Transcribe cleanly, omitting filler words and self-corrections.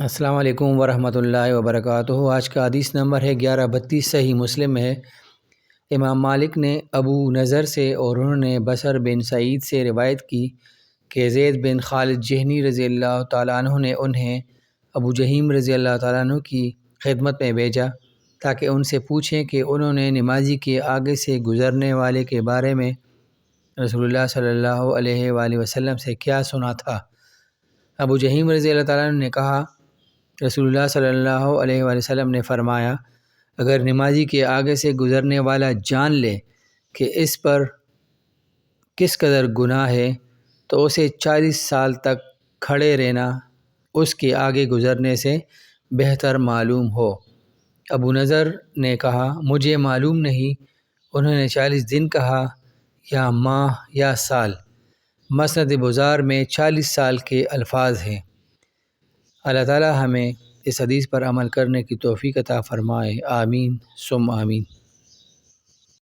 السلام علیکم ورحمۃ اللہ وبرکاتہ۔ آج کا حدیث نمبر ہے 1132، صحیح مسلم ہے۔ امام مالک نے ابو نضر سے اور انہوں نے بصر بن سعید سے روایت کی کہ زید بن خالد جہنی رضی اللہ تعالیٰ عنہ نے انہیں ابو جہیم رضی اللہ تعالیٰ عنہ کی خدمت میں بھیجا تاکہ ان سے پوچھیں کہ انہوں نے نمازی کے آگے سے گزرنے والے کے بارے میں رسول اللہ صلی اللہ علیہ وآلہ وسلم سے کیا سنا تھا۔ ابو جہیم رضی اللہ تعالیٰ عنہ نے کہا، رسول اللہ صلی اللہ علیہ وآلہ وسلم نے فرمایا، اگر نمازی کے آگے سے گزرنے والا جان لے کہ اس پر کس قدر گناہ ہے تو اسے 40 سال تک کھڑے رہنا اس کے آگے گزرنے سے بہتر معلوم ہو۔ ابو نضر نے کہا، مجھے معلوم نہیں۔ انہوں نے 40 دن کہا یا ماہ یا سال۔ مسند بزار میں 40 سال کے الفاظ ہیں۔ اللہ تعالی ہمیں اس حدیث پر عمل کرنے کی توفیق عطا فرمائے، آمین ثم آمین۔